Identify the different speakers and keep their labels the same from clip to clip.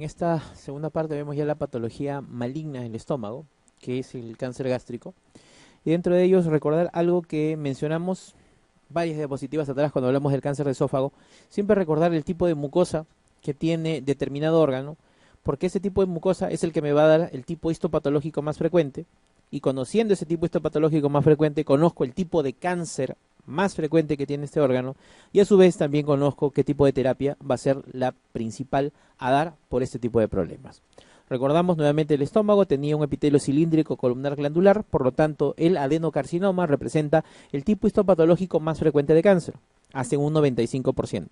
Speaker 1: En esta segunda parte vemos ya la patología maligna del estómago, que es el cáncer gástrico. Y dentro de ellos recordar algo que mencionamos varias diapositivas atrás cuando hablamos del cáncer de esófago. Siempre recordar el tipo de mucosa que tiene determinado órgano, porque ese tipo de mucosa es el que me va a dar el tipo histopatológico más frecuente. Y conociendo ese tipo histopatológico más frecuente, conozco el tipo de cáncer más frecuente que tiene este órgano y a su vez también conozco qué tipo de terapia va a ser la principal a dar por este tipo de problemas. Recordamos nuevamente el estómago tenía un epitelio cilíndrico columnar glandular, por lo tanto el adenocarcinoma representa el tipo histopatológico más frecuente de cáncer, hace un 95%.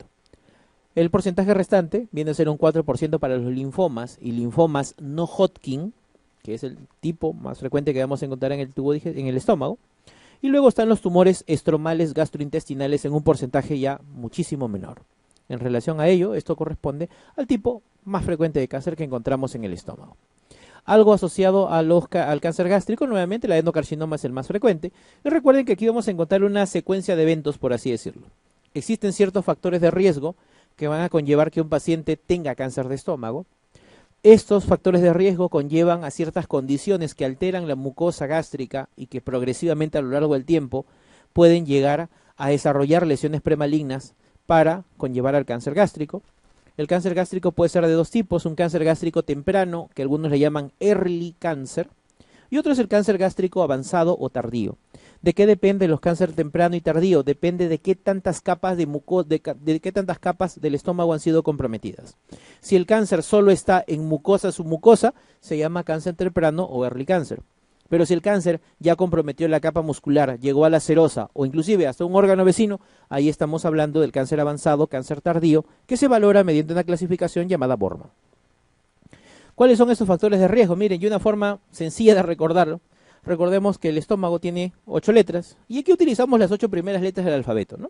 Speaker 1: El porcentaje restante viene a ser un 4% para los linfomas y linfomas no Hodgkin, que es el tipo más frecuente que vamos a encontrar en el tubo en el estómago. Y luego están los tumores estromales gastrointestinales en un porcentaje ya muchísimo menor. En relación a ello, esto corresponde al tipo más frecuente de cáncer que encontramos en el estómago. Algo asociado al cáncer gástrico, nuevamente el adenocarcinoma es el más frecuente. Y recuerden que aquí vamos a encontrar una secuencia de eventos, por así decirlo. Existen ciertos factores de riesgo que van a conllevar que un paciente tenga cáncer de estómago. Estos factores de riesgo conllevan a ciertas condiciones que alteran la mucosa gástrica y que progresivamente a lo largo del tiempo pueden llegar a desarrollar lesiones premalignas para conllevar al cáncer gástrico. El cáncer gástrico puede ser de dos tipos, un cáncer gástrico temprano, que algunos le llaman early cancer, y otro es el cáncer gástrico avanzado o tardío. ¿De qué depende los cáncer temprano y tardío? Depende de qué tantas capas de qué tantas capas del estómago han sido comprometidas. Si el cáncer solo está en mucosa submucosa, se llama cáncer temprano o early cancer. Pero si el cáncer ya comprometió la capa muscular, llegó a la serosa o inclusive hasta un órgano vecino, ahí estamos hablando del cáncer avanzado, cáncer tardío, que se valora mediante una clasificación llamada Borman. ¿Cuáles son estos factores de riesgo? Miren, y una forma sencilla de recordarlo. Recordemos que el estómago tiene 8 letras y aquí utilizamos las 8 primeras letras del alfabeto, ¿no?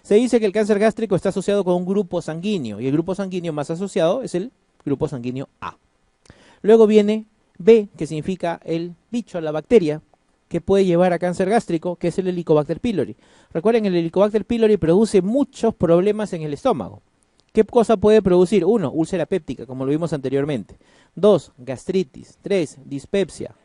Speaker 1: Se dice que el cáncer gástrico está asociado con un grupo sanguíneo y el grupo sanguíneo más asociado es el grupo sanguíneo A. Luego viene B, que significa el bicho, la bacteria, que puede llevar a cáncer gástrico, que es el Helicobacter pylori. Recuerden, el Helicobacter pylori produce muchos problemas en el estómago. ¿Qué cosa puede producir? 1, úlcera péptica, como lo vimos anteriormente. 2, gastritis. 3, dispepsia.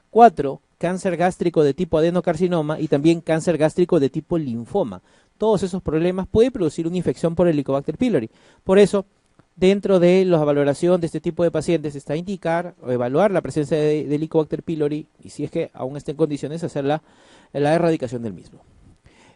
Speaker 1: 4, cáncer gástrico de tipo adenocarcinoma y también cáncer gástrico de tipo linfoma. Todos esos problemas pueden producir una infección por Helicobacter pylori. Por eso, dentro de la valoración de este tipo de pacientes está indicar o evaluar la presencia de Helicobacter pylori y si es que aún está en condiciones hacer la erradicación del mismo.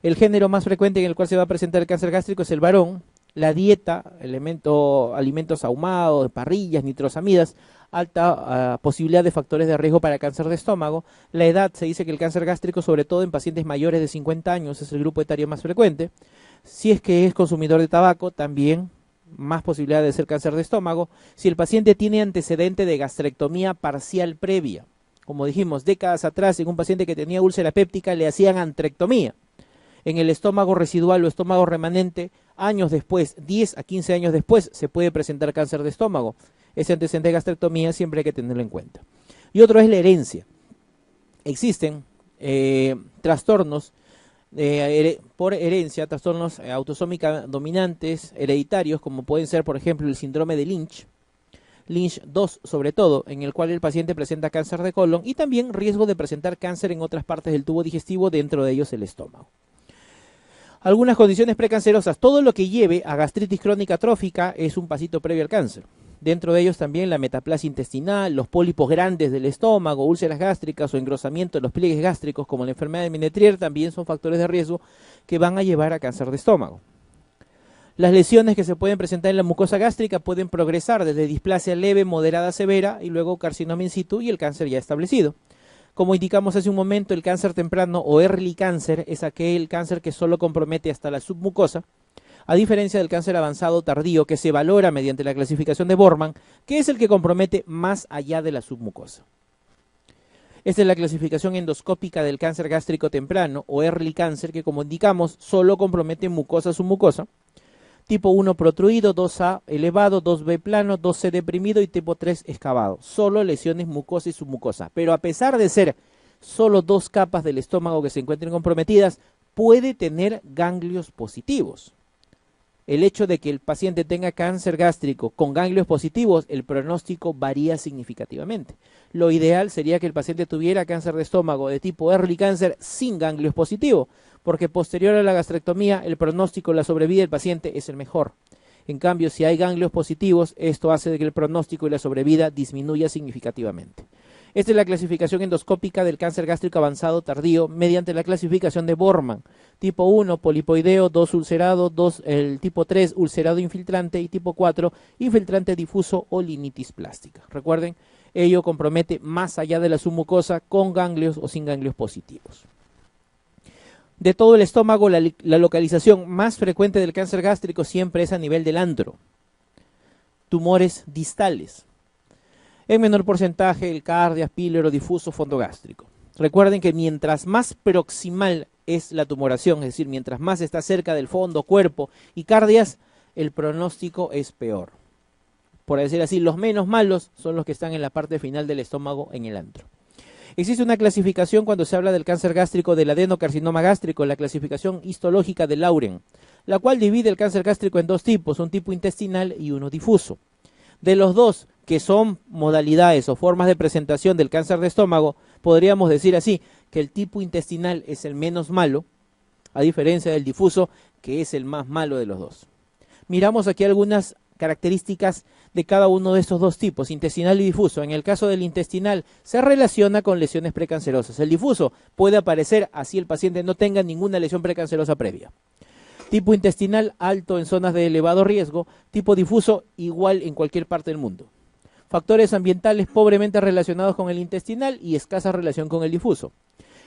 Speaker 1: El género más frecuente en el cual se va a presentar el cáncer gástrico es el varón. La dieta, alimentos ahumados, parrillas, nitrosamidas, alta posibilidad de factores de riesgo para cáncer de estómago. La edad, se dice que el cáncer gástrico, sobre todo en pacientes mayores de 50 años, es el grupo etario más frecuente. Si es que es consumidor de tabaco, también más posibilidad de ser cáncer de estómago. Si el paciente tiene antecedente de gastrectomía parcial previa, como dijimos, décadas atrás, en un paciente que tenía úlcera péptica le hacían antrectomía. En el estómago residual o estómago remanente, años después, 10 a 15 años después, se puede presentar cáncer de estómago. Ese antecedente de gastrectomía siempre hay que tenerlo en cuenta. Y otro es la herencia. Existen trastornos por herencia, trastornos autosómica dominantes, hereditarios, como pueden ser, por ejemplo, el síndrome de Lynch, Lynch 2 sobre todo, en el cual el paciente presenta cáncer de colon y también riesgo de presentar cáncer en otras partes del tubo digestivo, dentro de ellos el estómago. Algunas condiciones precancerosas, todo lo que lleve a gastritis crónica trófica es un pasito previo al cáncer. Dentro de ellos también la metaplasia intestinal, los pólipos grandes del estómago, úlceras gástricas o engrosamiento de los pliegues gástricos como la enfermedad de Menetrier también son factores de riesgo que van a llevar a cáncer de estómago. Las lesiones que se pueden presentar en la mucosa gástrica pueden progresar desde displasia leve, moderada, severa y luego carcinoma in situ y el cáncer ya establecido. Como indicamos hace un momento, el cáncer temprano o early cancer es aquel cáncer que solo compromete hasta la submucosa, a diferencia del cáncer avanzado tardío que se valora mediante la clasificación de Borman, que es el que compromete más allá de la submucosa. Esta es la clasificación endoscópica del cáncer gástrico temprano o early cancer que, como indicamos, solo compromete mucosa submucosa. Tipo 1 protruido, 2A elevado, 2B plano, 2C deprimido y tipo 3 excavado. Solo lesiones mucosa y submucosa. Pero a pesar de ser solo 2 capas del estómago que se encuentren comprometidas, puede tener ganglios positivos. el hecho de que el paciente tenga cáncer gástrico con ganglios positivos, el pronóstico varía significativamente. Lo ideal sería que el paciente tuviera cáncer de estómago de tipo early cancer sin ganglios positivos, porque posterior a la gastrectomía el pronóstico, la sobrevida del paciente es el mejor. En cambio, si hay ganglios positivos, esto hace de que el pronóstico y la sobrevida disminuya significativamente. Esta es la clasificación endoscópica del cáncer gástrico avanzado tardío mediante la clasificación de Borman. Tipo 1, polipoideo, 2, ulcerado, 2, el tipo 3, ulcerado infiltrante y tipo 4, infiltrante difuso o linitis plástica. Recuerden, ello compromete más allá de la submucosa con ganglios o sin ganglios positivos. De todo el estómago, la localización más frecuente del cáncer gástrico siempre es a nivel del antro. Tumores distales. En menor porcentaje, el cardias, píloro, difuso, fondo gástrico. Recuerden que mientras más proximal es la tumoración, es decir, mientras más está cerca del fondo, cuerpo y cardias, el pronóstico es peor. Por decir así, los menos malos son los que están en la parte final del estómago, en el antro. Existe una clasificación cuando se habla del cáncer gástrico del adenocarcinoma gástrico, la clasificación histológica de Lauren, la cual divide el cáncer gástrico en dos tipos, un tipo intestinal y uno difuso. De los dos, que son modalidades o formas de presentación del cáncer de estómago, podríamos decir así, que el tipo intestinal es el menos malo, a diferencia del difuso, que es el más malo de los dos. Miramos aquí algunas características de cada uno de estos dos tipos, intestinal y difuso. En el caso del intestinal se relaciona con lesiones precancerosas. El difuso puede aparecer así el paciente no tenga ninguna lesión precancerosa previa. Tipo intestinal alto en zonas de elevado riesgo, tipo difuso igual en cualquier parte del mundo. Factores ambientales pobremente relacionados con el intestinal y escasa relación con el difuso.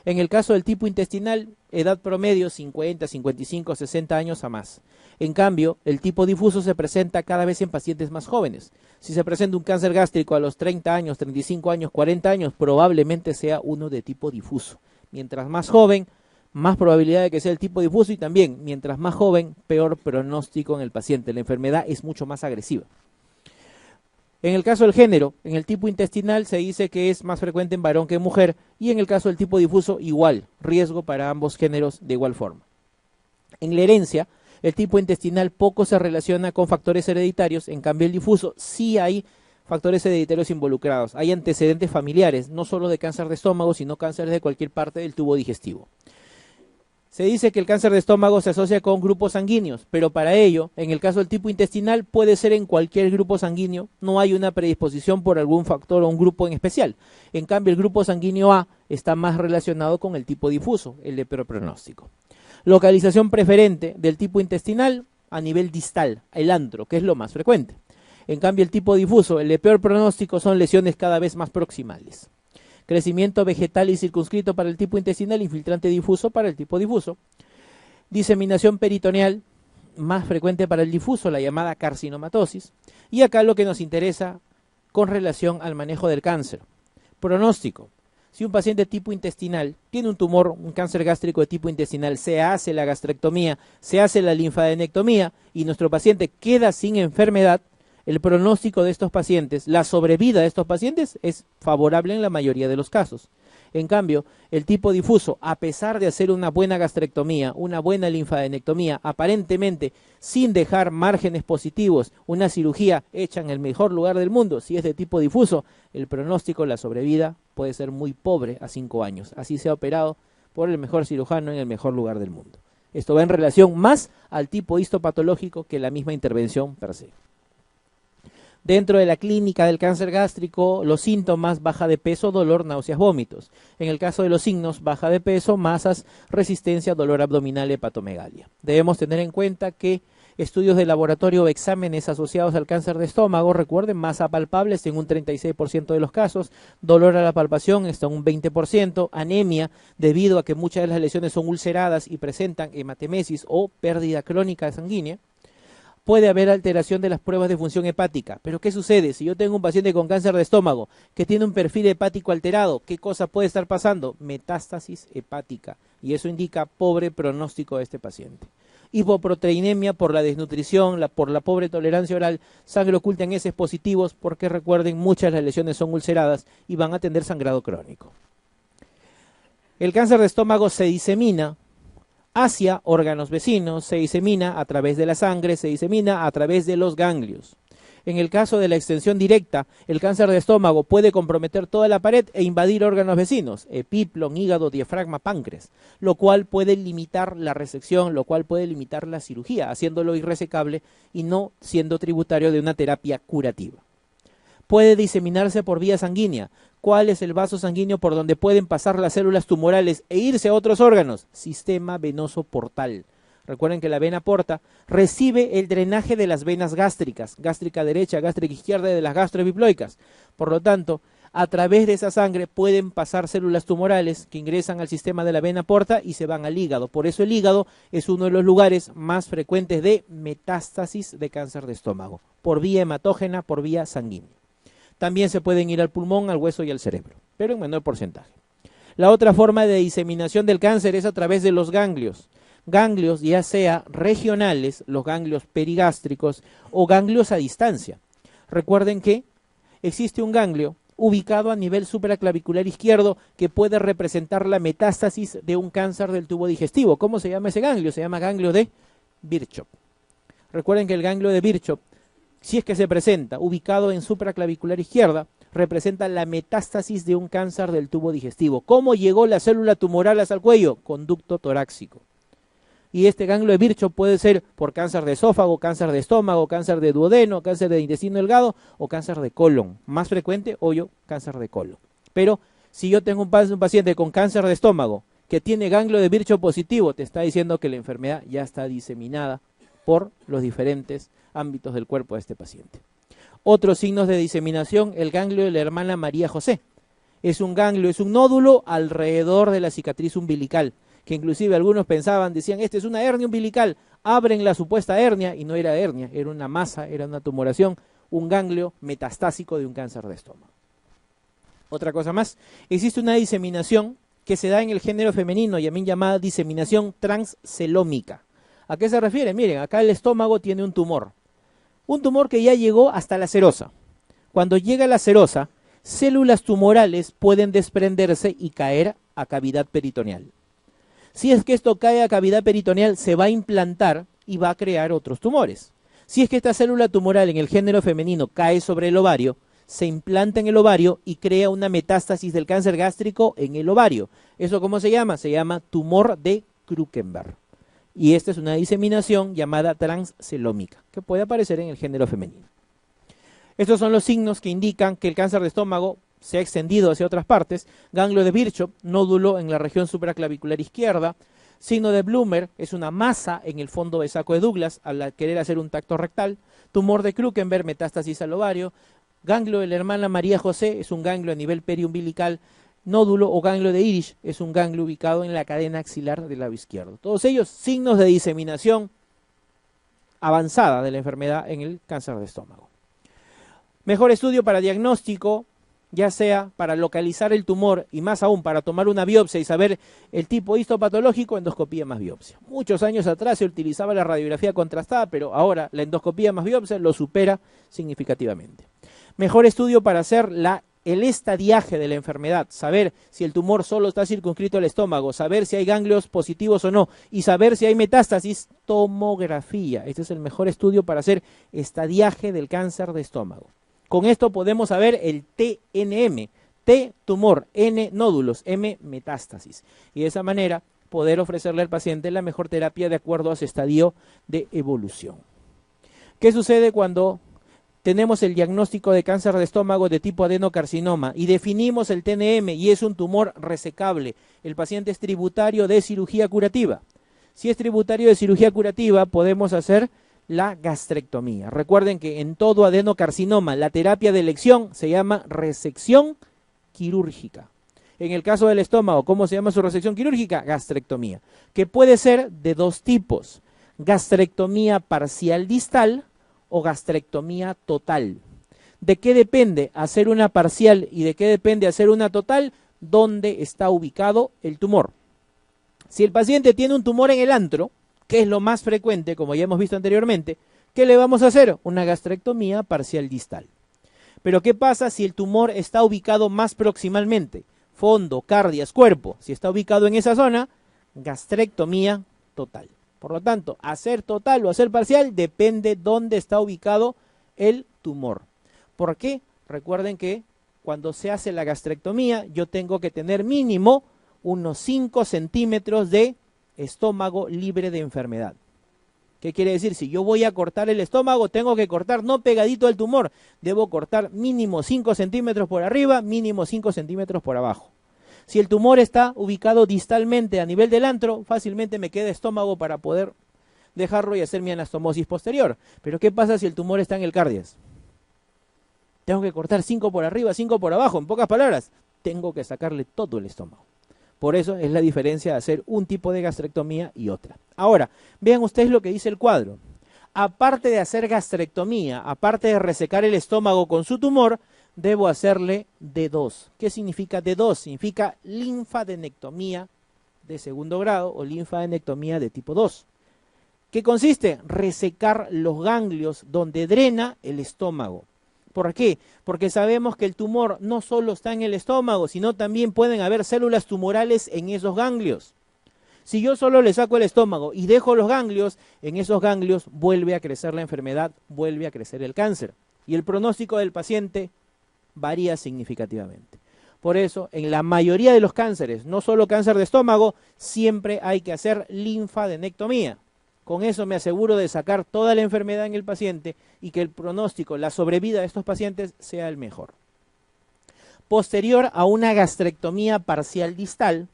Speaker 1: En el caso del tipo intestinal, edad promedio 50, 55, 60 años a más. En cambio, el tipo difuso se presenta cada vez en pacientes más jóvenes. Si se presenta un cáncer gástrico a los 30 años, 35 años, 40 años, probablemente sea uno de tipo difuso. Mientras más joven, más probabilidad de que sea el tipo difuso y también, mientras más joven, peor pronóstico en el paciente. La enfermedad es mucho más agresiva. En el caso del género, en el tipo intestinal se dice que es más frecuente en varón que en mujer y en el caso del tipo difuso igual, riesgo para ambos géneros de igual forma. En la herencia, el tipo intestinal poco se relaciona con factores hereditarios, en cambio el difuso sí hay factores hereditarios involucrados, hay antecedentes familiares, no solo de cáncer de estómago, sino cánceres de cualquier parte del tubo digestivo. Se dice que el cáncer de estómago se asocia con grupos sanguíneos, pero para ello, en el caso del tipo intestinal, puede ser en cualquier grupo sanguíneo, no hay una predisposición por algún factor o un grupo en especial. En cambio, el grupo sanguíneo A está más relacionado con el tipo difuso, el de peor pronóstico. Localización preferente del tipo intestinal a nivel distal, el antro, que es lo más frecuente. En cambio, el tipo difuso, el de peor pronóstico, son lesiones cada vez más proximales. Crecimiento vegetal y circunscrito para el tipo intestinal, infiltrante difuso para el tipo difuso. Diseminación peritoneal, más frecuente para el difuso, la llamada carcinomatosis. Y acá lo que nos interesa con relación al manejo del cáncer. Pronóstico. Si un paciente tipo intestinal tiene un tumor, un cáncer gástrico de tipo intestinal, se hace la gastrectomía, se hace la linfadenectomía y nuestro paciente queda sin enfermedad, el pronóstico de estos pacientes, la sobrevida de estos pacientes es favorable en la mayoría de los casos. En cambio, el tipo difuso, a pesar de hacer una buena gastrectomía, una buena linfadenectomía, aparentemente sin dejar márgenes positivos, una cirugía hecha en el mejor lugar del mundo, si es de tipo difuso, el pronóstico, la sobrevida puede ser muy pobre a 5 años. Así se ha operado por el mejor cirujano en el mejor lugar del mundo. Esto va en relación más al tipo histopatológico que la misma intervención per se. Dentro de la clínica del cáncer gástrico, los síntomas: baja de peso, dolor, náuseas, vómitos. En el caso de los signos: baja de peso, masas, resistencia, dolor abdominal, hepatomegalia. Debemos tener en cuenta que estudios de laboratorio o exámenes asociados al cáncer de estómago, recuerden, masa palpable en un 36% de los casos, dolor a la palpación está en un 20%, anemia debido a que muchas de las lesiones son ulceradas y presentan hematemesis o pérdida crónica sanguínea. Puede haber alteración de las pruebas de función hepática. Pero ¿qué sucede? Si yo tengo un paciente con cáncer de estómago que tiene un perfil hepático alterado, ¿qué cosa puede estar pasando? Metástasis hepática. Y eso indica pobre pronóstico de este paciente. Hipoproteinemia por la desnutrición, por la pobre tolerancia oral, sangre oculta en heces positivos, porque recuerden, muchas de las lesiones son ulceradas y van a tener sangrado crónico. El cáncer de estómago se disemina hacia órganos vecinos, se disemina a través de la sangre, se disemina a través de los ganglios. En el caso de la extensión directa, el cáncer de estómago puede comprometer toda la pared e invadir órganos vecinos, epiplon, hígado, diafragma, páncreas, lo cual puede limitar la resección, lo cual puede limitar la cirugía, haciéndolo irresecable y no siendo tributario de una terapia curativa. Puede diseminarse por vía sanguínea. ¿Cuál es el vaso sanguíneo por donde pueden pasar las células tumorales e irse a otros órganos? Sistema venoso portal. Recuerden que la vena porta recibe el drenaje de las venas gástricas, gástrica derecha, gástrica izquierda y de las gastroepiploicas. Por lo tanto, a través de esa sangre pueden pasar células tumorales que ingresan al sistema de la vena porta y se van al hígado. Por eso el hígado es uno de los lugares más frecuentes de metástasis de cáncer de estómago, por vía hematógena, por vía sanguínea. También se pueden ir al pulmón, al hueso y al cerebro, pero en menor porcentaje. La otra forma de diseminación del cáncer es a través de los ganglios. Ganglios ya sea regionales, los ganglios perigástricos, o ganglios a distancia. Recuerden que existe un ganglio ubicado a nivel supraclavicular izquierdo que puede representar la metástasis de un cáncer del tubo digestivo. ¿Cómo se llama ese ganglio? Se llama ganglio de Virchow. Recuerden que el ganglio de Virchow, si es que se presenta ubicado en supraclavicular izquierda, representa la metástasis de un cáncer del tubo digestivo. ¿Cómo llegó la célula tumoral hasta el cuello? Conducto torácico. Y este ganglio de Virchow puede ser por cáncer de esófago, cáncer de estómago, cáncer de duodeno, cáncer de intestino delgado o cáncer de colon. Más frecuente, obvio, cáncer de colon. Pero si yo tengo un paciente con cáncer de estómago que tiene ganglio de Virchow positivo, te está diciendo que la enfermedad ya está diseminada por los diferentes ámbitos del cuerpo de este paciente. Otros signos de diseminación, el ganglio de la hermana María José. Es un ganglio, es un nódulo alrededor de la cicatriz umbilical, que inclusive algunos pensaban, decían, este es una hernia umbilical, abren la supuesta hernia y no era hernia, era una masa, era una tumoración, un ganglio metastásico de un cáncer de estómago. Otra cosa más, existe una diseminación que se da en el género femenino, también llamada diseminación transcelómica. ¿A qué se refiere? Miren, acá el estómago tiene un tumor que ya llegó hasta la serosa. Cuando llega a la serosa, células tumorales pueden desprenderse y caer a cavidad peritoneal. Si es que esto cae a cavidad peritoneal, se va a implantar y va a crear otros tumores. Si es que esta célula tumoral en el género femenino cae sobre el ovario, se implanta en el ovario y crea una metástasis del cáncer gástrico en el ovario. ¿Eso cómo se llama? Se llama tumor de Krukenberg. Y esta es una diseminación llamada transcelómica, que puede aparecer en el género femenino. Estos son los signos que indican que el cáncer de estómago se ha extendido hacia otras partes. Ganglio de Virchow, nódulo en la región supraclavicular izquierda. Signo de Blumer, es una masa en el fondo del saco de Douglas al querer hacer un tacto rectal. Tumor de Krukenberg, metástasis al ovario. Ganglio de la hermana María José, es un ganglio a nivel periumbilical. Nódulo o ganglio de Irish, es un ganglio ubicado en la cadena axilar del labio izquierdo. Todos ellos signos de diseminación avanzada de la enfermedad en el cáncer de estómago. Mejor estudio para diagnóstico, ya sea para localizar el tumor y más aún para tomar una biopsia y saber el tipo histopatológico, endoscopía más biopsia. Muchos años atrás se utilizaba la radiografía contrastada, pero ahora la endoscopía más biopsia lo supera significativamente. Mejor estudio para hacer el estadiaje de la enfermedad, saber si el tumor solo está circunscrito al estómago, saber si hay ganglios positivos o no y saber si hay metástasis, tomografía. Este es el mejor estudio para hacer estadiaje del cáncer de estómago. Con esto podemos saber el TNM, T tumor, N nódulos, M metástasis. Y de esa manera poder ofrecerle al paciente la mejor terapia de acuerdo a su estadio de evolución. ¿Qué sucede cuando tenemos el diagnóstico de cáncer de estómago de tipo adenocarcinoma y definimos el TNM y es un tumor resecable? El paciente es tributario de cirugía curativa. Si es tributario de cirugía curativa, podemos hacer la gastrectomía. Recuerden que en todo adenocarcinoma la terapia de elección se llama resección quirúrgica. En el caso del estómago, ¿cómo se llama su resección quirúrgica? Gastrectomía, que puede ser de dos tipos: gastrectomía parcial distal o gastrectomía total. ¿De qué depende hacer una parcial y de qué depende hacer una total? ¿Dónde está ubicado el tumor? Si el paciente tiene un tumor en el antro, que es lo más frecuente, como ya hemos visto anteriormente, ¿qué le vamos a hacer? Una gastrectomía parcial distal. Pero ¿qué pasa si el tumor está ubicado más proximalmente? Fondo, cardias, cuerpo. Si está ubicado en esa zona, gastrectomía total. Por lo tanto, hacer total o hacer parcial depende dónde está ubicado el tumor. ¿Por qué? Recuerden que cuando se hace la gastrectomía, yo tengo que tener mínimo unos 5 centímetros de estómago libre de enfermedad. ¿Qué quiere decir? Si yo voy a cortar el estómago, tengo que cortar no pegadito al tumor, debo cortar mínimo 5 centímetros por arriba, mínimo 5 centímetros por abajo. Si el tumor está ubicado distalmente a nivel del antro, fácilmente me queda estómago para poder dejarlo y hacer mi anastomosis posterior. Pero ¿qué pasa si el tumor está en el cardias? Tengo que cortar 5 por arriba, 5 por abajo. En pocas palabras, tengo que sacarle todo el estómago. Por eso es la diferencia de hacer un tipo de gastrectomía y otra. Ahora, vean ustedes lo que dice el cuadro. Aparte de hacer gastrectomía, aparte de resecar el estómago con su tumor, debo hacerle D2. ¿Qué significa D2? Significa linfadenectomía de segundo grado o linfadenectomía de tipo 2. ¿Qué consiste? Resecar los ganglios donde drena el estómago. ¿Por qué? Porque sabemos que el tumor no solo está en el estómago, sino también pueden haber células tumorales en esos ganglios. Si yo solo le saco el estómago y dejo los ganglios, en esos ganglios vuelve a crecer la enfermedad, vuelve a crecer el cáncer. Y el pronóstico del paciente varía significativamente. Por eso, en la mayoría de los cánceres, no solo cáncer de estómago, siempre hay que hacer linfadenectomía. Con eso me aseguro de sacar toda la enfermedad en el paciente y que el pronóstico, la sobrevida de estos pacientes sea el mejor. Posterior a una gastrectomía parcial distal,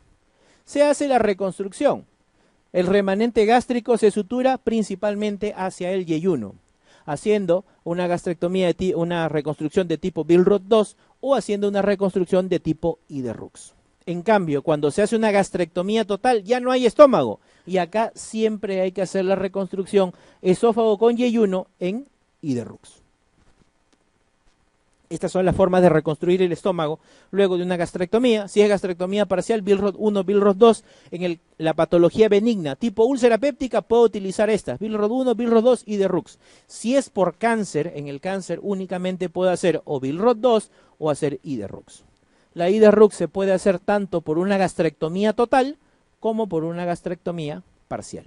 Speaker 1: se hace la reconstrucción. El remanente gástrico se sutura principalmente hacia el yeyuno, haciendo una gastrectomía, una reconstrucción de tipo Billroth 2 o haciendo una reconstrucción de tipo Iderrux. En cambio, cuando se hace una gastrectomía total, ya no hay estómago. Y acá siempre hay que hacer la reconstrucción esófago con yeyuno en Iderrux. Estas son las formas de reconstruir el estómago luego de una gastrectomía. Si es gastrectomía parcial, Billroth 1, Billroth 2, en la patología benigna tipo úlcera péptica, puedo utilizar estas, Billroth 1, Billroth 2 y Iderrux. Si es por cáncer, en el cáncer únicamente puedo hacer o Billroth 2 o hacer Iderrux. La Iderrux se puede hacer tanto por una gastrectomía total como por una gastrectomía parcial.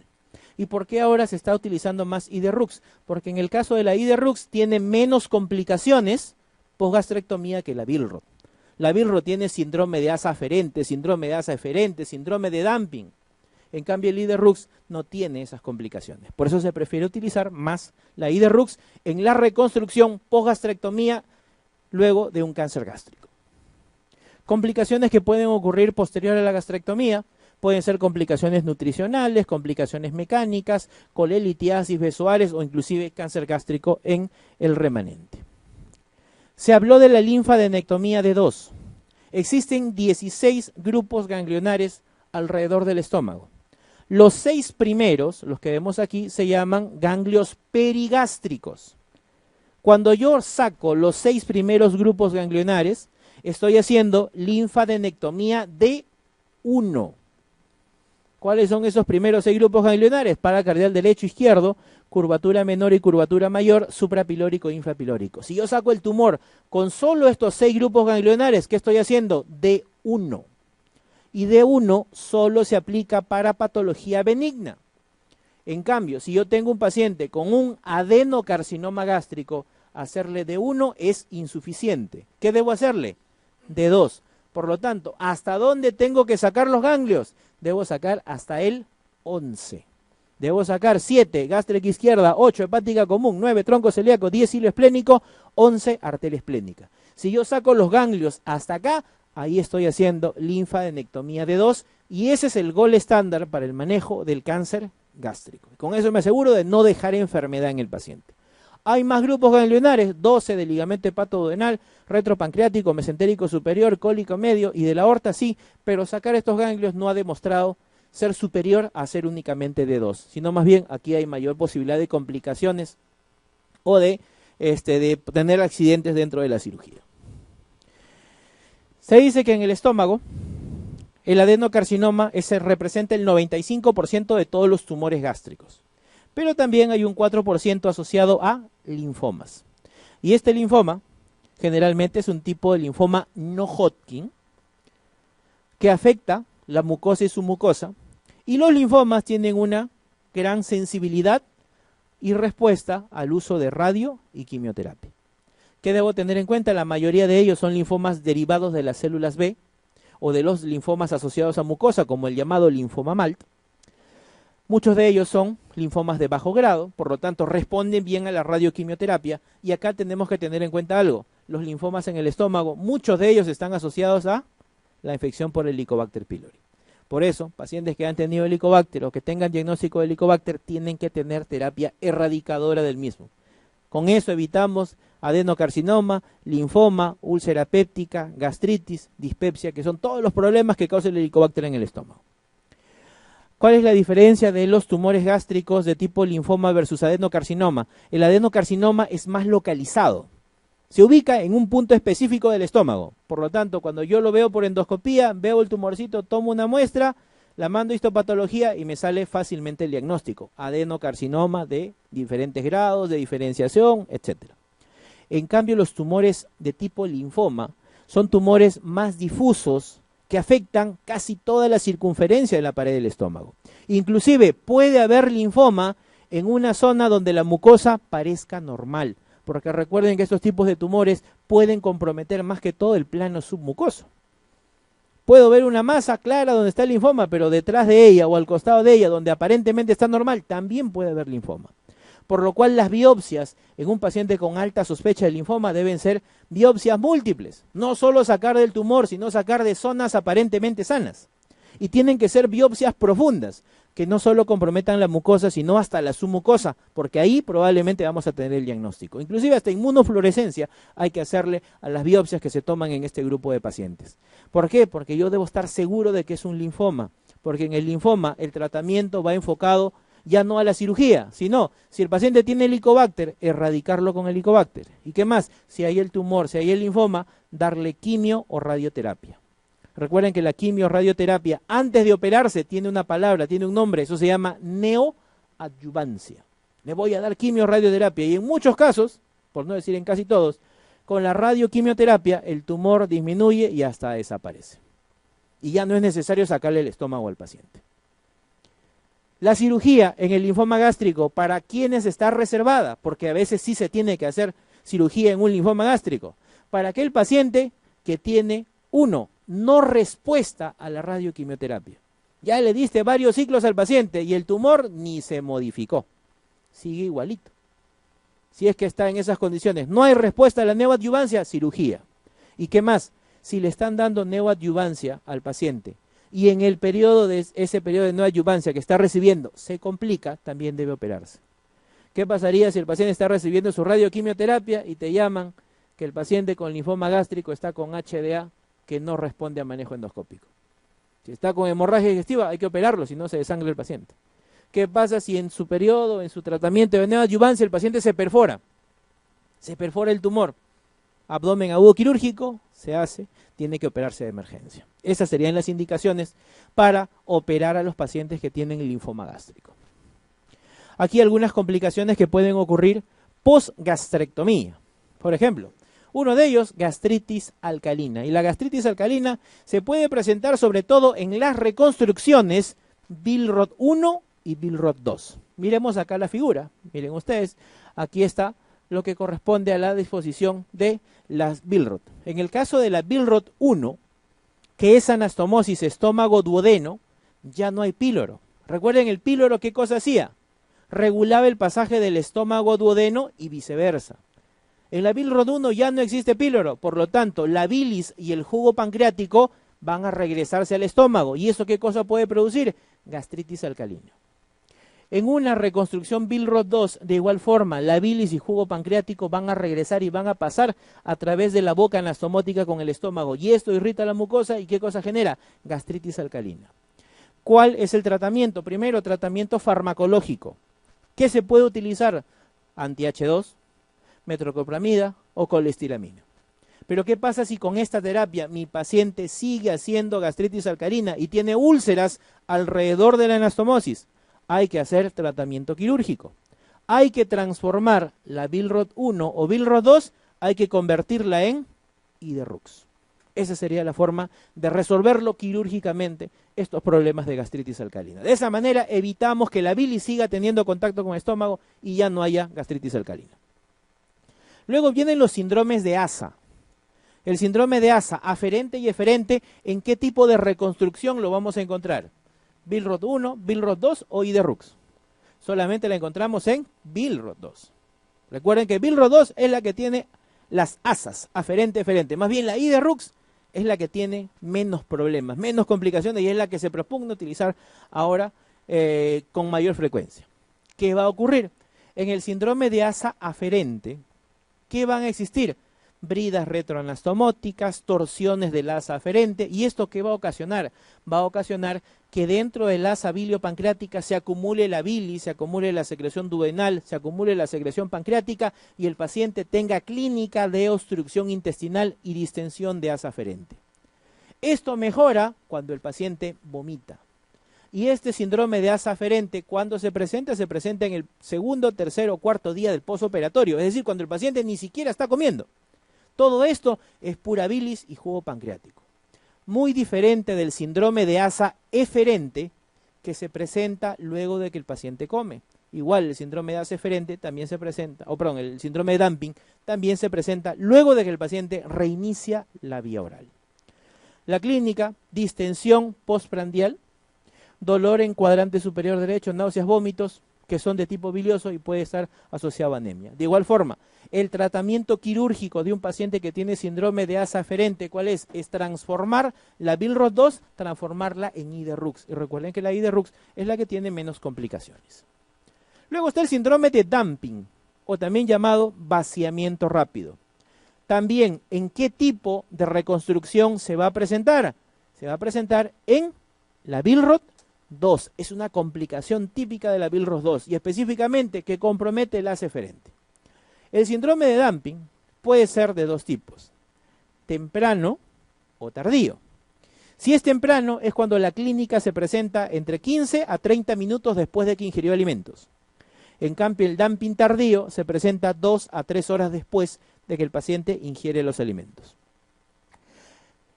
Speaker 1: ¿Y por qué ahora se está utilizando más Iderrux? Porque en el caso de la Iderrux tiene menos complicaciones posgastrectomía que la Billroth. La Billroth tiene síndrome de asa aferente, síndrome de asa eferente, síndrome de dumping. En cambio, el Iderrux no tiene esas complicaciones. Por eso se prefiere utilizar más la Iderrux en la reconstrucción posgastrectomía luego de un cáncer gástrico. Complicaciones que pueden ocurrir posterior a la gastrectomía pueden ser complicaciones nutricionales, complicaciones mecánicas, colelitiasis, besoares o inclusive cáncer gástrico en el remanente. Se habló de la linfadenectomía de 2. Existen 16 grupos ganglionares alrededor del estómago. Los 6 primeros, los que vemos aquí, se llaman ganglios perigástricos. Cuando yo saco los 6 primeros grupos ganglionares, estoy haciendo linfadenectomía de 1. ¿Cuáles son esos primeros 6 grupos ganglionares? Paracardial derecho, izquierdo, curvatura menor y curvatura mayor, suprapilórico e infrapilórico. Si yo saco el tumor con solo estos 6 grupos ganglionares, ¿qué estoy haciendo? D1. Y D1 solo se aplica para patología benigna. En cambio, si yo tengo un paciente con un adenocarcinoma gástrico, hacerle D1 es insuficiente. ¿Qué debo hacerle? D2. Por lo tanto, ¿hasta dónde tengo que sacar los ganglios? Debo sacar hasta el 11. Debo sacar 7, gástrica izquierda, 8, hepática común, 9, tronco celíaco, 10, hilo esplénico, 11, arteria esplénica. Si yo saco los ganglios hasta acá, ahí estoy haciendo linfadenectomía de 2 y ese es el gol estándar para el manejo del cáncer gástrico. Con eso me aseguro de no dejar enfermedad en el paciente. Hay más grupos ganglionares, 12 del ligamento hepatoduodenal, retropancreático, mesentérico superior, cólico medio y de la aorta sí, pero sacar estos ganglios no ha demostrado ser superior a ser únicamente de 2, sino más bien aquí hay mayor posibilidad de complicaciones o de tener accidentes dentro de la cirugía. Se dice que en el estómago el adenocarcinoma representa el 95% de todos los tumores gástricos, pero también hay un 4% asociado a linfomas. Y este linfoma generalmente es un tipo de linfoma no Hodgkin que afecta la mucosa y submucosa Y los linfomas tienen una gran sensibilidad y respuesta al uso de radio y quimioterapia. ¿Qué debo tener en cuenta? La mayoría de ellos son linfomas derivados de las células B o de los linfomas asociados a mucosa, como el llamado linfoma MALT. Muchos de ellos son linfomas de bajo grado, por lo tanto responden bien a la radioquimioterapia, y acá tenemos que tener en cuenta algo: los linfomas en el estómago, muchos de ellos están asociados a la infección por Helicobacter pylori. Por eso, pacientes que han tenido Helicobacter o que tengan diagnóstico de Helicobacter tienen que tener terapia erradicadora del mismo. Con eso evitamos adenocarcinoma, linfoma, úlcera péptica, gastritis, dispepsia, que son todos los problemas que causa el Helicobacter en el estómago. ¿Cuál es la diferencia de los tumores gástricos de tipo linfoma versus adenocarcinoma? El adenocarcinoma es más localizado. Se ubica en un punto específico del estómago. Por lo tanto, cuando yo lo veo por endoscopía, veo el tumorcito, tomo una muestra, la mando a histopatología y me sale fácilmente el diagnóstico. Adenocarcinoma de diferentes grados, de diferenciación, etc. En cambio, los tumores de tipo linfoma son tumores más difusos que afectan casi toda la circunferencia de la pared del estómago. Inclusive puede haber linfoma en una zona donde la mucosa parezca normal, porque recuerden que estos tipos de tumores pueden comprometer más que todo el plano submucoso. Puedo ver una masa clara donde está el linfoma, pero detrás de ella o al costado de ella, donde aparentemente está normal, también puede haber linfoma. Por lo cual las biopsias en un paciente con alta sospecha de linfoma deben ser biopsias múltiples. No solo sacar del tumor, sino sacar de zonas aparentemente sanas. Y tienen que ser biopsias profundas, que no solo comprometan la mucosa, sino hasta la submucosa, porque ahí probablemente vamos a tener el diagnóstico. Inclusive hasta inmunofluorescencia hay que hacerle a las biopsias que se toman en este grupo de pacientes. ¿Por qué? Porque yo debo estar seguro de que es un linfoma, porque en el linfoma el tratamiento va enfocado ya no a la cirugía, sino si el paciente tiene Helicobacter, erradicarlo con Helicobacter. ¿Y qué más? Si hay el tumor, si hay el linfoma, darle quimio o radioterapia. Recuerden que la quimio o radioterapia antes de operarse tiene una palabra, tiene un nombre, eso se llama neoadyuvancia. Le voy a dar quimio o radioterapia y en muchos casos, por no decir en casi todos, con la radioquimioterapia el tumor disminuye y hasta desaparece. Y ya no es necesario sacarle el estómago al paciente. La cirugía en el linfoma gástrico, ¿para quiénes está reservada? Porque a veces sí se tiene que hacer cirugía en un linfoma gástrico. Para aquel paciente que tiene, no respuesta a la radioquimioterapia. Ya le diste varios ciclos al paciente y el tumor ni se modificó. Sigue igualito. Si es que está en esas condiciones, no hay respuesta a la neoadyuvancia, cirugía. ¿Y qué más? Si le están dando neoadyuvancia al paciente y en el periodo de ese periodo de neoadyuvancia que está recibiendo se complica, también debe operarse. ¿Qué pasaría si el paciente está recibiendo su radioquimioterapia y te llaman que el paciente con linfoma gástrico está con HDA que no responde a manejo endoscópico? Si está con hemorragia digestiva hay que operarlo, si no se desangra el paciente. ¿Qué pasa si en su periodo, en su tratamiento de neoadyuvancia el paciente se perfora el tumor? Abdomen agudo quirúrgico, se hace, tiene que operarse de emergencia. Esas serían las indicaciones para operar a los pacientes que tienen linfoma gástrico. Aquí algunas complicaciones que pueden ocurrir post-gastrectomía. Por ejemplo, uno de ellos, gastritis alcalina. Y la gastritis alcalina se puede presentar sobre todo en las reconstrucciones Billroth 1 y Billroth 2. Miremos acá la figura, miren ustedes, aquí está lo que corresponde a la disposición de las Billroth. En el caso de la Billroth 1, que es anastomosis estómago-duodeno, ya no hay píloro. Recuerden, el píloro, ¿qué cosa hacía? Regulaba el pasaje del estómago-duodeno y viceversa. En la Billroth 1 ya no existe píloro, por lo tanto, la bilis y el jugo pancreático van a regresarse al estómago. ¿Y eso qué cosa puede producir? Gastritis alcalina. En una reconstrucción Billroth 2, de igual forma, la bilis y jugo pancreático van a regresar y van a pasar a través de la boca anastomótica con el estómago. Y esto irrita la mucosa y ¿qué cosa genera? Gastritis alcalina. ¿Cuál es el tratamiento? Primero, tratamiento farmacológico. ¿Qué se puede utilizar? Anti-H2, metoclopramida o colestiramina. Pero ¿qué pasa si con esta terapia mi paciente sigue haciendo gastritis alcalina y tiene úlceras alrededor de la anastomosis? Hay que hacer tratamiento quirúrgico. Hay que transformar la Billroth 1 o Billroth 2, hay que convertirla en Iderrux. Esa sería la forma de resolverlo quirúrgicamente, estos problemas de gastritis alcalina. De esa manera evitamos que la bilis siga teniendo contacto con el estómago y ya no haya gastritis alcalina. Luego vienen los síndromes de Asa. El síndrome de Asa, aferente y eferente, ¿en qué tipo de reconstrucción lo vamos a encontrar? Billroth 1, Billroth 2 o IDE-RUX. Solamente la encontramos en Billroth 2. Recuerden que Billroth 2 es la que tiene las asas, aferente, eferente. Más bien la IDE-RUX es la que tiene menos problemas, menos complicaciones y es la que se propugna utilizar ahora con mayor frecuencia. ¿Qué va a ocurrir? En el síndrome de Asa aferente, ¿qué van a existir? Bridas retroanastomóticas, torsiones del asa aferente. ¿Y esto qué va a ocasionar? Va a ocasionar que dentro del asa biliopancreática se acumule la bilis, se acumule la secreción duodenal, se acumule la secreción pancreática y el paciente tenga clínica de obstrucción intestinal y distensión de asa aferente. Esto mejora cuando el paciente vomita. Y este síndrome de asa aferente, cuando se presenta en el segundo, tercer o cuarto día del posoperatorio, es decir, cuando el paciente ni siquiera está comiendo. Todo esto es pura bilis y jugo pancreático. Muy diferente del síndrome de Asa eferente que se presenta luego de que el paciente come. Igual el síndrome de Asa eferente también se presenta, el síndrome de dumping también se presenta luego de que el paciente reinicia la vía oral. La clínica, distensión postprandial, dolor en cuadrante superior derecho, náuseas, vómitos, que son de tipo bilioso y puede estar asociado a anemia. De igual forma, el tratamiento quirúrgico de un paciente que tiene síndrome de Asa aferente, ¿cuál es? Es transformar la Billroth 2, transformarla en IDE-RUX. Y recuerden que la IDE-RUX es la que tiene menos complicaciones. Luego está el síndrome de dumping, o también llamado vaciamiento rápido. También, ¿en qué tipo de reconstrucción se va a presentar? Se va a presentar en la Billroth 2. Es una complicación típica de la Billroth 2 y específicamente que compromete el asa eferente. El síndrome de dumping puede ser de dos tipos, temprano o tardío. Si es temprano es cuando la clínica se presenta entre 15 a 30 minutos después de que ingirió alimentos. En cambio, el dumping tardío se presenta 2 a 3 horas después de que el paciente ingiere los alimentos.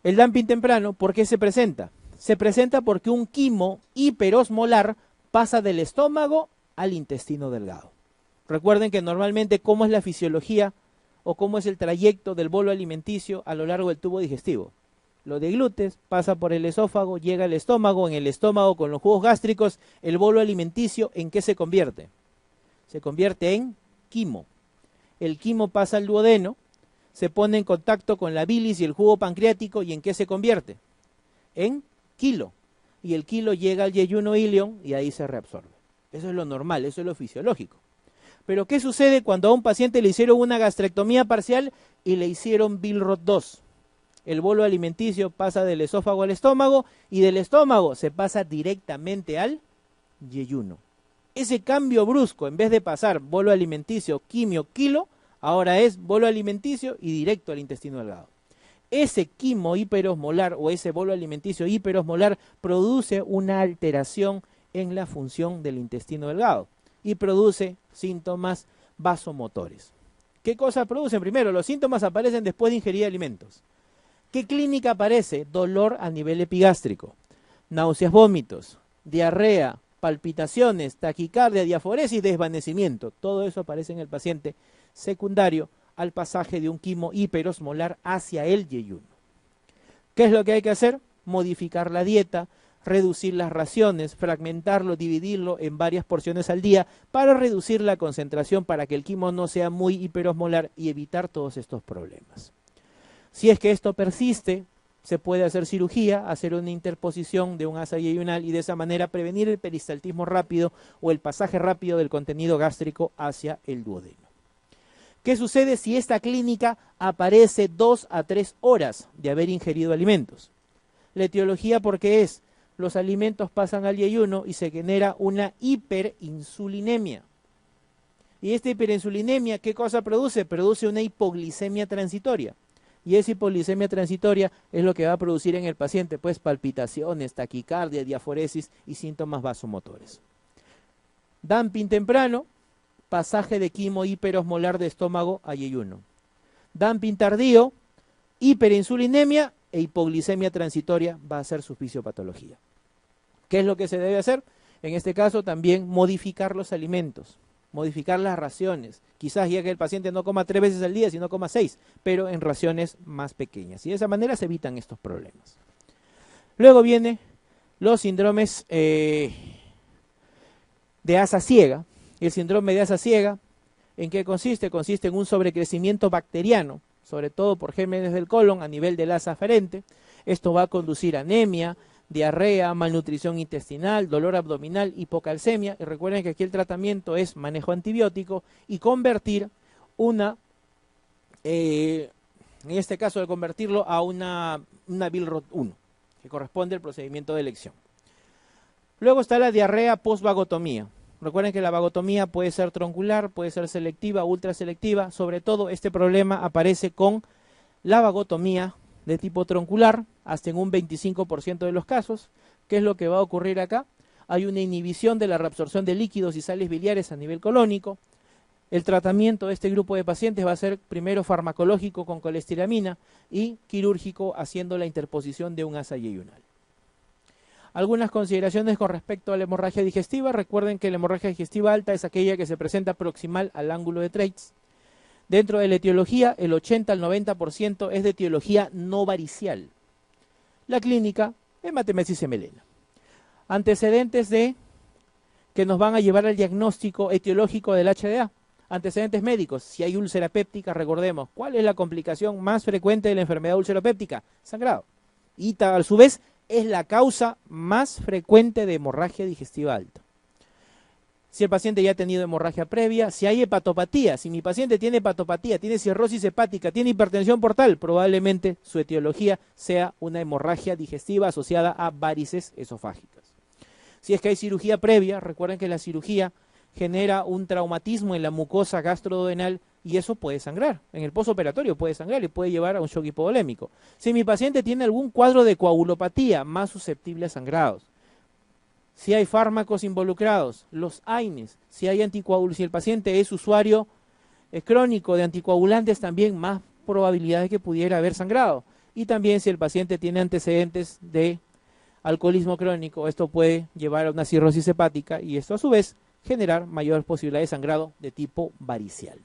Speaker 1: El dumping temprano, ¿por qué se presenta? Se presenta porque un quimo hiperosmolar pasa del estómago al intestino delgado. Recuerden que normalmente cómo es la fisiología o cómo es el trayecto del bolo alimenticio a lo largo del tubo digestivo. Lo de glutes pasa por el esófago, llega al estómago, en el estómago con los jugos gástricos, el bolo alimenticio, ¿en qué se convierte? Se convierte en quimo. El quimo pasa al duodeno, se pone en contacto con la bilis y el jugo pancreático, ¿y en qué se convierte? En kilo. Y el kilo llega al yeyuno ilion y ahí se reabsorbe. Eso es lo normal, eso es lo fisiológico. Pero ¿qué sucede cuando a un paciente le hicieron una gastrectomía parcial y le hicieron Billroth 2? El bolo alimenticio pasa del esófago al estómago y del estómago se pasa directamente al yeyuno. Ese cambio brusco, en vez de pasar bolo alimenticio, quimio, kilo, ahora es bolo alimenticio y directo al intestino delgado. Ese quimo hiperosmolar o ese bolo alimenticio hiperosmolar produce una alteración en la función del intestino delgado y produce síntomas vasomotores. ¿Qué cosa producen? Primero, los síntomas aparecen después de ingerir alimentos. ¿Qué clínica aparece? Dolor a nivel epigástrico, náuseas, vómitos, diarrea, palpitaciones, taquicardia, diaforesis, desvanecimiento. Todo eso aparece en el paciente secundario al pasaje de un quimo hiperosmolar hacia el yeyuno. ¿Qué es lo que hay que hacer? Modificar la dieta, reducir las raciones, fragmentarlo, dividirlo en varias porciones al día para reducir la concentración para que el quimo no sea muy hiperosmolar y evitar todos estos problemas. Si es que esto persiste, se puede hacer cirugía, hacer una interposición de un asa yeyunal y de esa manera prevenir el peristaltismo rápido o el pasaje rápido del contenido gástrico hacia el duodeno. ¿Qué sucede si esta clínica aparece 2 a 3 horas de haber ingerido alimentos? La etiología, ¿por qué es? Los alimentos pasan al yeyuno y se genera una hiperinsulinemia. Y esta hiperinsulinemia, ¿qué cosa produce? Produce una hipoglicemia transitoria. Y esa hipoglicemia transitoria es lo que va a producir en el paciente, pues palpitaciones, taquicardia, diaforesis y síntomas vasomotores. Dumping temprano, pasaje de quimo hiperosmolar de estómago a yeyuno. Dumping tardío, hiperinsulinemia e hipoglicemia transitoria va a ser su fisiopatología. ¿Qué es lo que se debe hacer? En este caso también modificar los alimentos, modificar las raciones. Quizás ya que el paciente no coma 3 veces al día, sino coma 6, pero en raciones más pequeñas. Y de esa manera se evitan estos problemas. Luego viene los síndromes de asa ciega. El síndrome de asa ciega, ¿en qué consiste? Consiste en un sobrecrecimiento bacteriano, sobre todo por gérmenes del colon a nivel del asa aferente. Esto va a conducir a anemia, diarrea, malnutrición intestinal, dolor abdominal, hipocalcemia. Y recuerden que aquí el tratamiento es manejo antibiótico y convertir en este caso de convertirlo a una Billroth 1, que corresponde al procedimiento de elección. Luego está la diarrea post-vagotomía. Recuerden que la vagotomía puede ser troncular, puede ser selectiva, ultraselectiva. Sobre todo este problema aparece con la vagotomía de tipo troncular, hasta en un 25% de los casos. ¿Qué es lo que va a ocurrir acá? Hay una inhibición de la reabsorción de líquidos y sales biliares a nivel colónico. El tratamiento de este grupo de pacientes va a ser primero farmacológico con colestiramina y quirúrgico haciendo la interposición de un asa yeyunal. Algunas consideraciones con respecto a la hemorragia digestiva. Recuerden que la hemorragia digestiva alta es aquella que se presenta proximal al ángulo de Treitz. Dentro de la etiología, el 80 al 90% es de etiología no varicial. La clínica, hematemesis y melena. Antecedentes que nos van a llevar al diagnóstico etiológico del HDA. Antecedentes médicos. Si hay úlcera péptica, recordemos, ¿cuál es la complicación más frecuente de la enfermedad úlcero-péptica? Sangrado. Y a su vez, es la causa más frecuente de hemorragia digestiva alta. Si el paciente ya ha tenido hemorragia previa, si hay hepatopatía, si mi paciente tiene hepatopatía, tiene cirrosis hepática, tiene hipertensión portal, probablemente su etiología sea una hemorragia digestiva asociada a varices esofágicas. Si es que hay cirugía previa, recuerden que la cirugía genera un traumatismo en la mucosa gastroduodenal y eso puede sangrar. En el postoperatorio puede sangrar y puede llevar a un shock hipovolémico. Si mi paciente tiene algún cuadro de coagulopatía, más susceptible a sangrados. Si hay fármacos involucrados, los AINES, si el paciente es usuario crónico de anticoagulantes, también más probabilidad de que pudiera haber sangrado. Y también si el paciente tiene antecedentes de alcoholismo crónico, esto puede llevar a una cirrosis hepática y esto a su vez generar mayor posibilidad de sangrado de tipo varicial.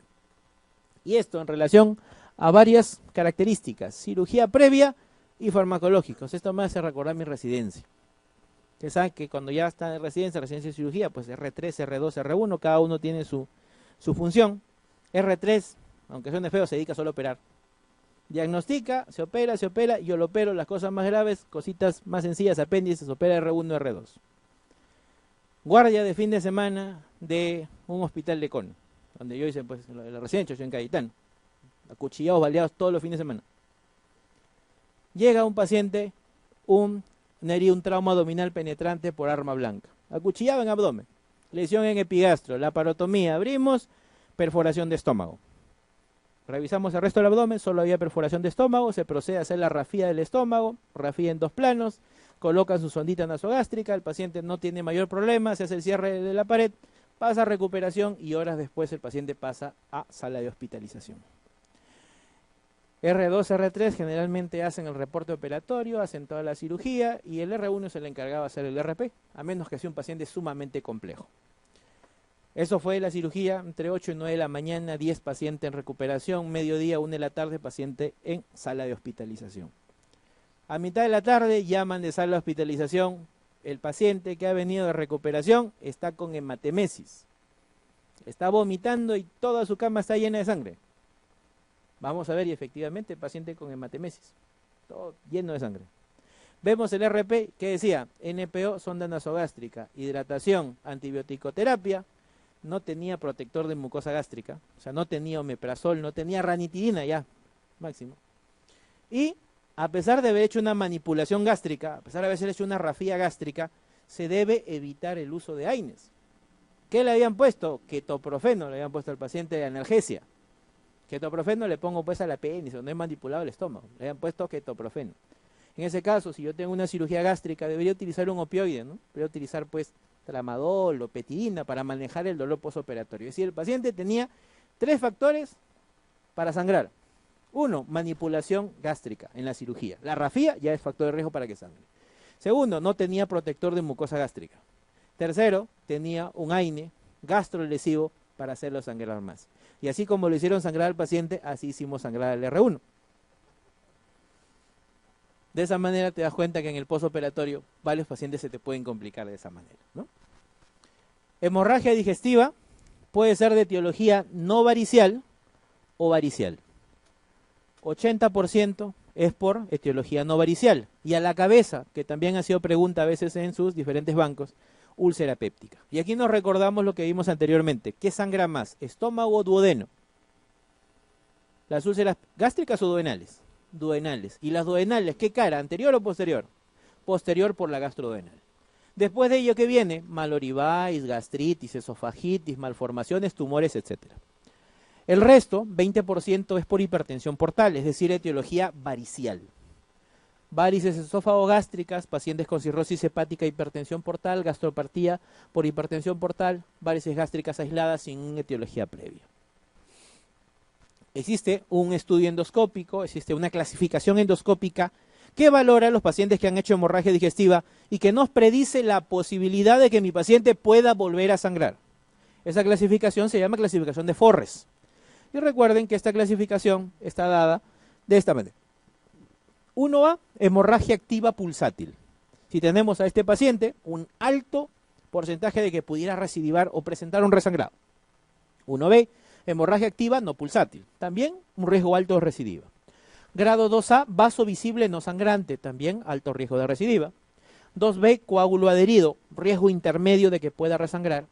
Speaker 1: Y esto en relación a varias características, cirugía previa y farmacológicos. Esto me hace recordar mi residencia. Ustedes saben que cuando ya está en residencia de cirugía, pues R3, R2, R1, cada uno tiene su función. R3, aunque suene feo, se dedica solo a operar. Diagnostica, se opera, yo lo opero, las cosas más graves, cositas más sencillas, apéndices, opera R1, R2. Guardia de fin de semana de un hospital de Cono, donde yo hice pues la residencia, yo en Cayetano, acuchillados, baleados todos los fines de semana. Llega un paciente, un trauma abdominal penetrante por arma blanca, acuchillado en abdomen, lesión en epigastro, laparotomía, abrimos, perforación de estómago. Revisamos el resto del abdomen, solo había perforación de estómago, se procede a hacer la rafía del estómago, rafía en 2 planos, colocan su sondita nasogástrica, el paciente no tiene mayor problema, se hace el cierre de la pared, pasa a recuperación y horas después el paciente pasa a sala de hospitalización. R2, R3 generalmente hacen el reporte operatorio, hacen toda la cirugía y el R1 se le encargaba de hacer el RP, a menos que sea un paciente sumamente complejo. Eso fue la cirugía, entre 8 y 9 de la mañana, 10 pacientes en recuperación, mediodía, 1 de la tarde, paciente en sala de hospitalización. A mitad de la tarde llaman de sala de hospitalización, el paciente que ha venido de recuperación está con hematemesis, está vomitando y toda su cama está llena de sangre. Vamos a ver y efectivamente el paciente con hematemesis, todo lleno de sangre. Vemos el RP que decía, NPO, sonda nasogástrica, hidratación, antibiótico-terapia, no tenía protector de mucosa gástrica, o sea, no tenía omeprazol, no tenía ranitidina ya, máximo. Y a pesar de haber hecho una manipulación gástrica, a pesar de haber hecho una rafía gástrica, se debe evitar el uso de AINES. ¿Qué le habían puesto? Ketoprofeno, le habían puesto al paciente de analgesia. Ketoprofeno le pongo pues al apéndice, no he manipulado el estómago, le habían puesto ketoprofeno. En ese caso, si yo tengo una cirugía gástrica, debería utilizar un opioide, ¿no? Debería utilizar pues tramadol o petidina para manejar el dolor postoperatorio. Es decir, el paciente tenía 3 factores para sangrar. Uno, manipulación gástrica en la cirugía. La rafía ya es factor de riesgo para que sangre. Segundo, no tenía protector de mucosa gástrica. Tercero, tenía un AINE gastrolesivo para hacerlo sangrar más. Y así como lo hicieron sangrar al paciente, así hicimos sangrar al R1. De esa manera te das cuenta que en el postoperatorio varios pacientes se te pueden complicar de esa manera, ¿no? Hemorragia digestiva puede ser de etiología no varicial o varicial. 80% es por etiología no varicial. Y a la cabeza, que también ha sido pregunta a veces en sus diferentes bancos, úlcera péptica. Y aquí nos recordamos lo que vimos anteriormente. ¿Qué sangra más? ¿Estómago o duodeno? ¿Las úlceras gástricas o duodenales? Duodenales. ¿Y las duodenales qué cara? ¿Anterior o posterior? Posterior por la gastroduodenal. Después de ello, ¿qué viene? Maloribitis, gastritis, esofagitis, malformaciones, tumores, etc. El resto, 20%, es por hipertensión portal, es decir, etiología varicial. Varices esófago-gástricas, pacientes con cirrosis hepática, hipertensión portal, gastropatía por hipertensión portal, varices gástricas aisladas sin etiología previa. Existe un estudio endoscópico, existe una clasificación endoscópica que valora a los pacientes que han hecho hemorragia digestiva y que nos predice la posibilidad de que mi paciente pueda volver a sangrar. Esa clasificación se llama clasificación de Forres. Y recuerden que esta clasificación está dada de esta manera. 1A, hemorragia activa pulsátil. Si tenemos a este paciente, un alto porcentaje de que pudiera recidivar o presentar un resangrado. 1B, hemorragia activa no pulsátil. También un riesgo alto de recidiva. Grado 2A, vaso visible no sangrante. También alto riesgo de recidiva. 2B, coágulo adherido. Riesgo intermedio de que pueda resangrar.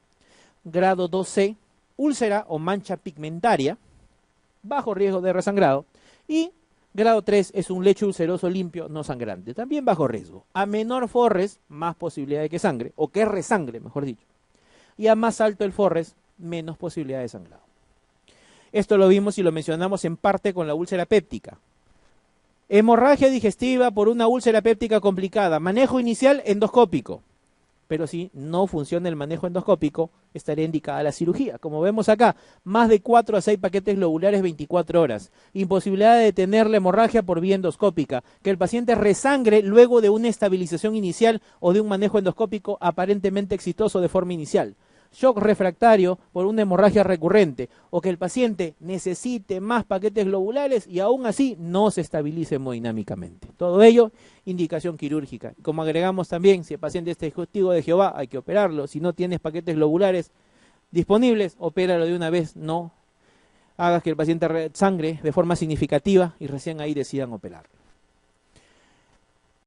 Speaker 1: Grado 2C, úlcera o mancha pigmentaria. Bajo riesgo de resangrado. Y grado 3 es un lecho ulceroso limpio no sangrante, también bajo riesgo. A menor Forres, más posibilidad de que sangre, o que resangre, mejor dicho. Y a más alto el Forres, menos posibilidad de sangrado. Esto lo vimos y lo mencionamos en parte con la úlcera péptica. Hemorragia digestiva por una úlcera péptica complicada. Manejo inicial endoscópico. Pero si no funciona el manejo endoscópico, estaría indicada la cirugía. Como vemos acá, más de 4 a 6 paquetes globulares 24 horas. Imposibilidad de detener la hemorragia por vía endoscópica. Que el paciente resangre luego de una estabilización inicial o de un manejo endoscópico aparentemente exitoso de forma inicial. Shock refractario por una hemorragia recurrente. O que el paciente necesite más paquetes globulares y aún así no se estabilice hemodinámicamente. Todo ello, indicación quirúrgica. Como agregamos también, si el paciente es testigo de Jehová, hay que operarlo. Si no tienes paquetes globulares disponibles, opéralo de una vez. No hagas que el paciente sangre de forma significativa y recién ahí decidan operarlo.